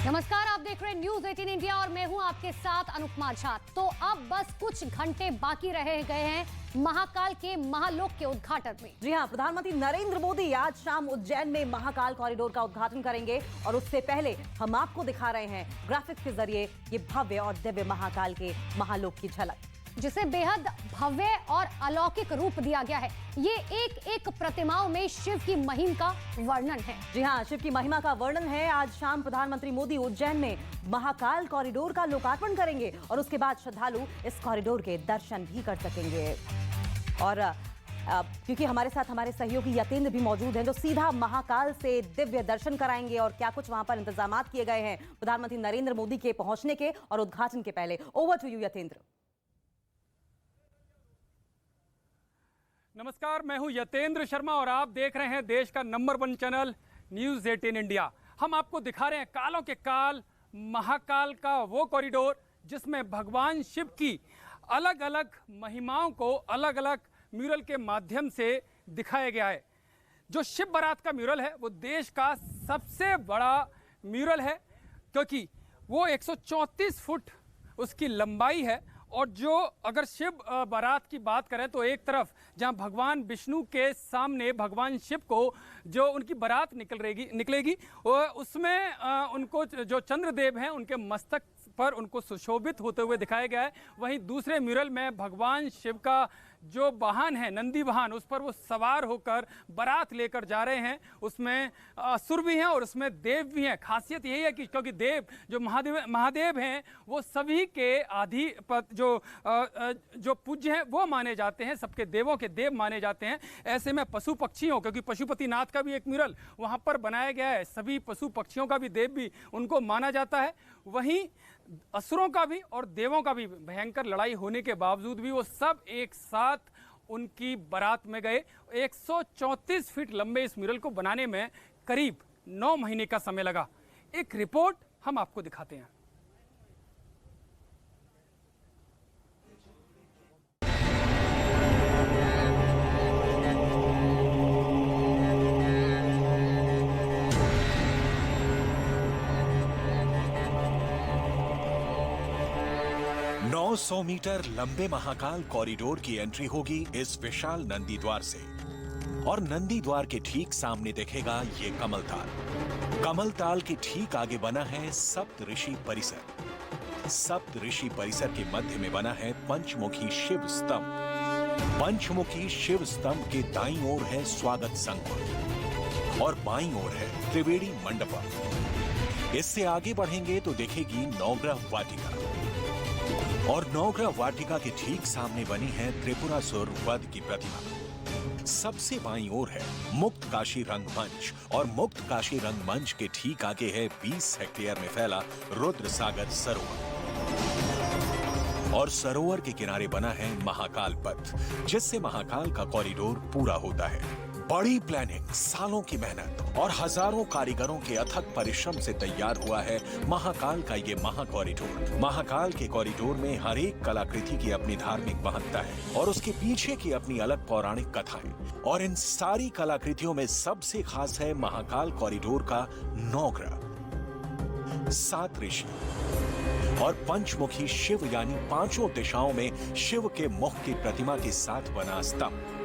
नमस्कार, आप देख रहे हैं न्यूज 18 इंडिया और मैं हूं आपके साथ अनुपमा झा। तो अब बस कुछ घंटे बाकी रह गए हैं महाकाल के महालोक के उद्घाटन में। जी हां, प्रधानमंत्री नरेंद्र मोदी आज शाम उज्जैन में महाकाल कॉरिडोर का उद्घाटन करेंगे और उससे पहले हम आपको दिखा रहे हैं ग्राफिक्स के जरिए ये भव्य और दिव्य महाकाल के महालोक की झलक, जिसे बेहद भव्य और अलौकिक रूप दिया गया है। ये एक एक प्रतिमाओं में शिव की महिमा का वर्णन है। जी हां, शिव की महिमा का वर्णन है। आज शाम प्रधानमंत्री मोदी उज्जैन में महाकाल कॉरिडोर का लोकार्पण करेंगे और उसके बाद श्रद्धालु इस कॉरिडोर के दर्शन भी कर सकेंगे। और क्योंकि हमारे साथ हमारे सहयोगी यतेंद्र भी मौजूद हैं जो सीधा महाकाल से दिव्य दर्शन कराएंगे और क्या कुछ वहां पर इंतजाम किए गए हैं प्रधानमंत्री नरेंद्र मोदी के पहुंचने के और उद्घाटन के पहले। Over to you Yatendra. नमस्कार, मैं हूं यतेंद्र शर्मा और आप देख रहे हैं देश का नंबर 1 चैनल न्यूज 18 इंडिया। हम आपको दिखा रहे हैं कालों के काल महाकाल का वो कॉरिडोर जिसमें भगवान शिव की अलग अलग महिमाओं को अलग अलग म्यूरल के माध्यम से दिखाया गया है। जो शिव बारात का म्यूरल है वो देश का सबसे बड़ा म्यूरल है क्योंकि वो 134 फुट उसकी लंबाई है। और जो अगर शिव बारात की बात करें तो एक तरफ जहां भगवान विष्णु के सामने भगवान शिव को जो उनकी बारात निकलेगी उसमें उनको जो चंद्रदेव हैं उनके मस्तक पर उनको सुशोभित होते हुए दिखाया गया है। वहीं दूसरे म्यूरल में भगवान शिव का जो वाहन है नंदी वाहन, उस पर वो सवार होकर बारात लेकर जा रहे हैं। उसमें असुर भी हैं और उसमें देव भी हैं। खासियत यही है कि क्योंकि देव जो महादेव हैं वो सभी के जो पूज्य हैं वो माने जाते हैं, सबके देवों के देव माने जाते हैं। ऐसे में पशु पक्षियों, क्योंकि पशुपतिनाथ का भी एक म्यूरल वहाँ पर बनाया गया है, सभी पशु पक्षियों का भी देव भी उनको माना जाता है। वहीं असुरों का भी और देवों का भी भयंकर लड़ाई होने के बावजूद भी वो सब एक साथ उनकी बारात में गए। 134 फीट लंबे इस म्यूरल को बनाने में करीब 9 महीने का समय लगा। एक रिपोर्ट हम आपको दिखाते हैं। सौ मीटर लंबे महाकाल कॉरिडोर की एंट्री होगी इस विशाल नंदी द्वार से और नंदी द्वार के ठीक सामने दिखेगा ये कमल ताल। कमल ताल के ठीक आगे बना है सप्त ऋषि परिसर। सप्त ऋषि परिसर के मध्य में बना है पंचमुखी शिव स्तंभ। पंचमुखी शिव स्तंभ के दाईं ओर है स्वागत संकुल और बाईं ओर है त्रिवेणी मंडपम। इससे आगे बढ़ेंगे तो दिखेगी नवग्रह वाटिका और नवग्रह वाटिका के ठीक सामने बनी है त्रिपुरासुर वध की प्रतिमा। सबसे बाईं ओर है मुक्त काशी रंगमंच और मुक्त काशी रंगमंच के ठीक आगे है 20 हेक्टेयर में फैला रुद्र सागर सरोवर और सरोवर के किनारे बना है महाकाल पथ जिससे महाकाल का कॉरिडोर पूरा होता है। बड़ी प्लानिंग, सालों की मेहनत और हजारों कारीगरों के अथक परिश्रम से तैयार हुआ है महाकाल का ये महाकॉरिडोर। महाकाल के कॉरिडोर में हर एक कलाकृति की अपनी धार्मिक महत्ता है और उसके पीछे की अपनी अलग पौराणिक कथाएं। और इन सारी कलाकृतियों में सबसे खास है महाकाल कॉरिडोर का नवग्रह, 7 ऋषि और पंचमुखी शिव यानी 5 दिशाओं में शिव के मुख की प्रतिमा के साथ बना स्तंभ।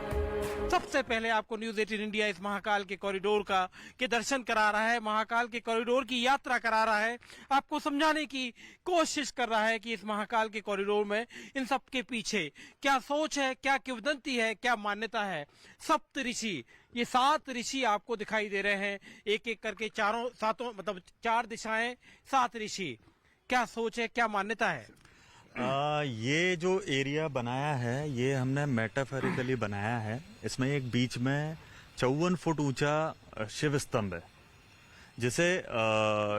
सबसे पहले आपको न्यूज 18 इंडिया इस महाकाल के कॉरिडोर के दर्शन करा रहा है, महाकाल के कॉरिडोर की यात्रा करा रहा है, आपको समझाने की कोशिश कर रहा है कि इस महाकाल के कॉरिडोर में इन सब के पीछे क्या सोच है, क्या किंवदंती है, क्या मान्यता है। सप्त ऋषि, ये 7 ऋषि आपको दिखाई दे रहे हैं, एक एक करके 4 दिशाएं 7 ऋषि। क्या सोच है, क्या मान्यता है? ये जो एरिया बनाया है ये हमने मेटाफोरिकली बनाया है। इसमें एक बीच में 54 फुट ऊंचा शिव स्तंभ है जिसे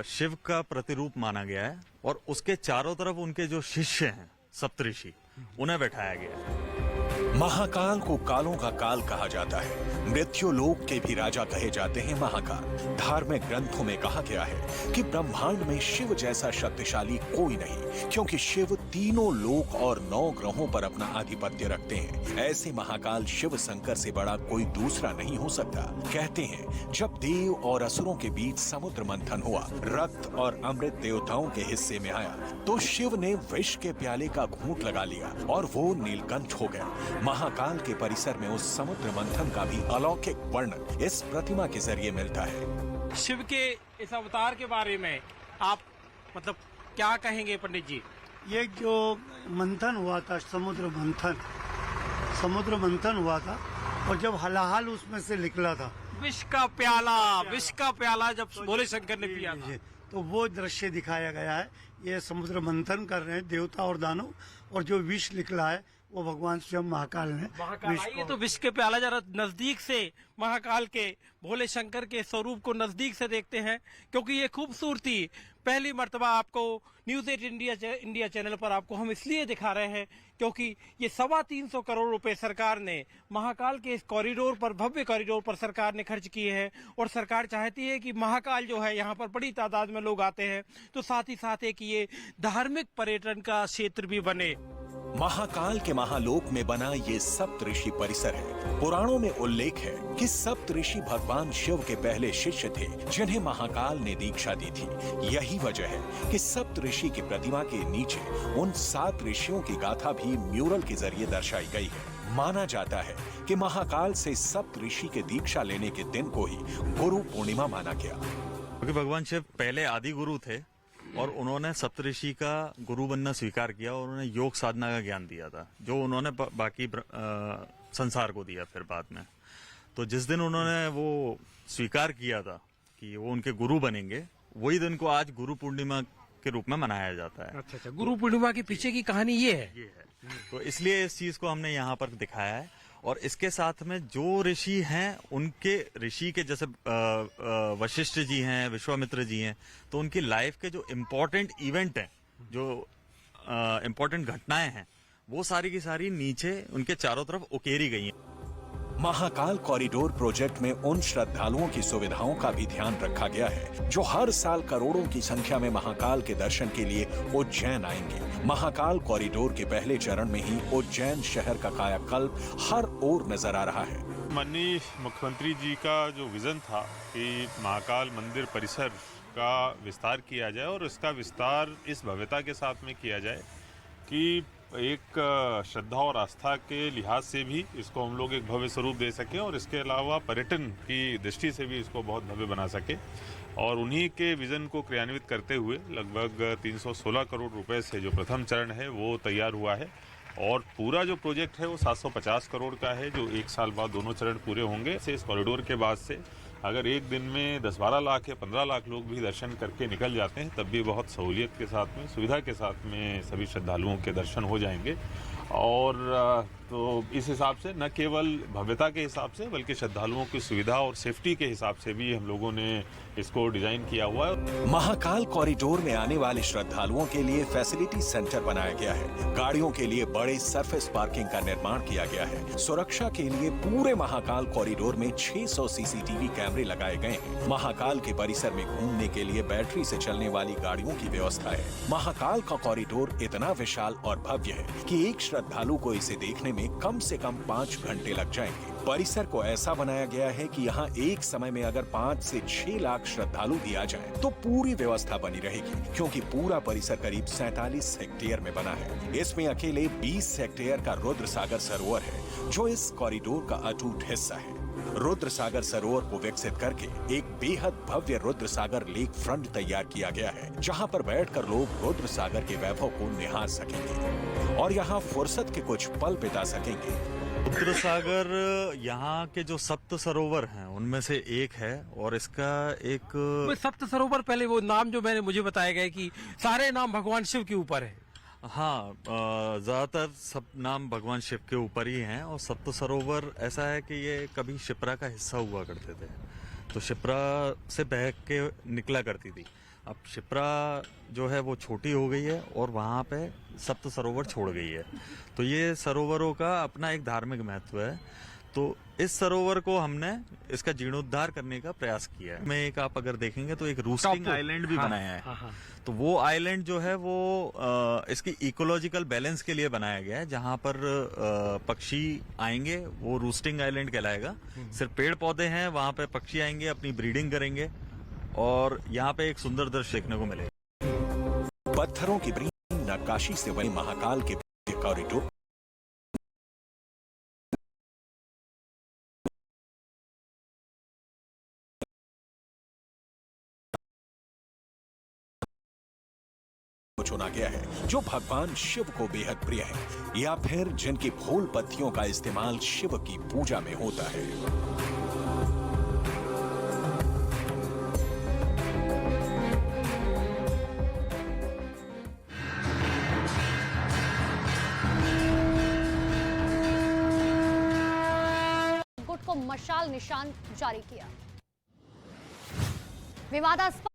शिव का प्रतिरूप माना गया है और उसके चारों तरफ उनके जो शिष्य हैं सप्तऋषि उन्हें बैठाया गया है। महाकाल को कालों का काल कहा जाता है। मृत्यु लोक के भी राजा कहे जाते हैं महाकाल। धार्मिक ग्रंथों में कहा गया है कि ब्रह्मांड में शिव जैसा शक्तिशाली कोई नहीं, क्योंकि शिव तीनों लोक और 9 ग्रहों पर अपना आधिपत्य रखते हैं। ऐसे महाकाल शिव शंकर से बड़ा कोई दूसरा नहीं हो सकता। कहते हैं जब देव और असुरों के बीच समुद्र मंथन हुआ, रक्त और अमृत देवताओं के हिस्से में आया, तो शिव ने विष के प्याले का घूंट लगा लिया और वो नीलकंठ हो गया। महाकाल के परिसर में उस समुद्र मंथन का भी अलौकिक वर्णन इस प्रतिमा के जरिए मिलता है। शिव के इस अवतार के बारे में आप मतलब क्या कहेंगे पंडित जी? ये जो मंथन हुआ था, समुद्र मंथन हुआ था, और जब हलाहल उसमें से निकला था, विष का प्याला जब भोले शंकर ने पिया था, तो वो दृश्य दिखाया गया है। ये समुद्र मंथन कर रहे हैं देवता और दानव, और जो विष निकला है वो भगवान स्वयं महाकाल ने विष आइए तो विष के प्याला जरा नजदीक से महाकाल के भोले शंकर के स्वरूप को नजदीक से देखते हैं, क्योंकि ये खूबसूरती पहली मर्तबा आपको न्यूज 8 इंडिया चैनल पर आपको हम इसलिए दिखा रहे हैं क्योंकि ये 325 करोड़ रुपए सरकार ने महाकाल के इस कॉरिडोर पर, भव्य कॉरिडोर पर सरकार ने खर्च किए हैं। और सरकार चाहती है कि महाकाल जो है यहाँ पर बड़ी तादाद में लोग आते हैं, तो साथ ही साथ एक ये धार्मिक पर्यटन का क्षेत्र भी बने। महाकाल के महालोक में बना ये सप्तऋषि परिसर है। पुराणों में उल्लेख है कि सप्तऋषि भगवान शिव के पहले शिष्य थे जिन्हें महाकाल ने दीक्षा दी थी। यही वजह है कि सप्तऋषि की प्रतिमा के नीचे उन 7 ऋषियों की गाथा भी म्यूरल के जरिए दर्शाई गई है। माना जाता है कि महाकाल से सप्तऋषि के दीक्षा लेने के दिन को ही गुरु पूर्णिमा माना गया, क्योंकि भगवान शिव पहले आदि गुरु थे और उन्होंने सप्तऋषि का गुरु बनना स्वीकार किया और उन्हें योग साधना का ज्ञान दिया था, जो उन्होंने बाकी संसार को दिया फिर बाद में। तो जिस दिन उन्होंने वो स्वीकार किया था कि वो उनके गुरु बनेंगे, वही दिन को आज गुरु पूर्णिमा के रूप में मनाया जाता है। अच्छा, गुरु पूर्णिमा के पीछे की कहानी ये है। तो इसलिए इस चीज को हमने यहाँ पर दिखाया है। और इसके साथ में जो ऋषि हैं, उनके ऋषि के जैसे वशिष्ठ जी हैं, विश्वामित्र जी हैं, तो उनकी लाइफ के जो इम्पोर्टेंट इवेंट हैं, जो इम्पोर्टेंट घटनाएं हैं, वो सारी की सारी नीचे उनके चारों तरफ उकेरी गई हैं। महाकाल कॉरिडोर प्रोजेक्ट में उन श्रद्धालुओं की सुविधाओं का भी ध्यान रखा गया है जो हर साल करोड़ों की संख्या में महाकाल के दर्शन के लिए उज्जैन आएंगे। महाकाल कॉरिडोर के पहले चरण में ही उज्जैन शहर का कायाकल्प हर ओर नजर आ रहा है। माननीय मुख्यमंत्री जी का जो विजन था कि महाकाल मंदिर परिसर का विस्तार किया जाए, और इसका विस्तार इस भव्यता के साथ में किया जाए कि एक श्रद्धा और आस्था के लिहाज से भी इसको हम लोग एक भव्य स्वरूप दे सकें, और इसके अलावा पर्यटन की दृष्टि से भी इसको बहुत भव्य बना सके। और उन्हीं के विजन को क्रियान्वित करते हुए लगभग 316 करोड़ रुपए से जो प्रथम चरण है वो तैयार हुआ है, और पूरा जो प्रोजेक्ट है वो 750 करोड़ का है, जो 1 साल बाद दोनों चरण पूरे होंगे। इस कॉरिडोर के बाद से अगर एक दिन में 10-12 लाख या 15 लाख लोग भी दर्शन करके निकल जाते हैं, तब भी बहुत सहूलियत के साथ में, सुविधा के साथ में सभी श्रद्धालुओं के दर्शन हो जाएंगे। और तो इस हिसाब से न केवल भव्यता के हिसाब से, बल्कि श्रद्धालुओं की सुविधा और सेफ्टी के हिसाब से भी हम लोगों ने इसको डिजाइन किया हुआ है। महाकाल कॉरिडोर में आने वाले श्रद्धालुओं के लिए फैसिलिटी सेंटर बनाया गया है। गाड़ियों के लिए बड़े सरफेस पार्किंग का निर्माण किया गया है। सुरक्षा के लिए पूरे महाकाल कॉरिडोर में 600 सीसीटीवी कैमरे लगाए गए हैं। महाकाल के परिसर में घूमने के लिए बैटरी से चलने वाली गाड़ियों की व्यवस्था है। महाकाल का कॉरिडोर इतना विशाल और भव्य है कि एक श्रद्धालु को इसे देखने में कम से कम 5 घंटे लग जाएंगे। परिसर को ऐसा बनाया गया है कि यहाँ एक समय में अगर 5 से 6 लाख श्रद्धालु भी आ जाएं, तो पूरी व्यवस्था बनी रहेगी, क्योंकि पूरा परिसर करीब 47 हेक्टेयर में बना है। इसमें अकेले 20 हेक्टेयर का रुद्र सागर सरोवर है, जो इस कॉरिडोर का अटूट हिस्सा है। रुद्र सागर सरोवर को विकसित करके एक बेहद भव्य रुद्र सागर लेक फ्रंट तैयार किया गया है, जहां पर बैठकर लोग रुद्र सागर के वैभव को निहार सकेंगे और यहां फुर्सत के कुछ पल बिता सकेंगे। रुद्र सागर यहाँ के जो सप्त सरोवर हैं उनमें से एक है, और इसका एक सप्त सरोवर, पहले वो नाम जो मुझे बताया गया कि सारे नाम भगवान शिव के ऊपर है। हाँ, ज्यादातर सब नाम भगवान शिव के ऊपर ही हैं। और सप्त सरोवर ऐसा है कि ये कभी शिप्रा का हिस्सा हुआ करते थे, तो शिप्रा से बह के निकला करती थी। अब शिप्रा जो है वो छोटी हो गई है और वहाँ पे सप्त सरोवर छोड़ गई है। तो ये सरोवरों का अपना एक धार्मिक महत्व है। तो इस सरोवर को हमने इसका जीर्णोद्धार करने का प्रयास किया है। में एक आप अगर देखेंगे तो एक रूस्टिंग आइलैंड भी बनाया है। तो वो आइलैंड जो है वो इसकी इकोलॉजिकल बैलेंस के लिए बनाया गया है। जहां पर पक्षी आएंगे वो रूस्टिंग आइलैंड कहलाएगा। सिर्फ पेड़ पौधे हैं, वहां पे पक्षी आएंगे, अपनी ब्रीडिंग करेंगे और यहाँ पे एक सुंदर दृश्य देखने को मिलेगा। पत्थरों की बनी नक्काशी से बने महाकाल के कॉरिडोर चुना गया है जो भगवान शिव को बेहद प्रिय है, या फिर जिनकी फूल पत्तियों का इस्तेमाल शिव की पूजा में होता है। गुट को मशाल निशान जारी किया। विवादास्पद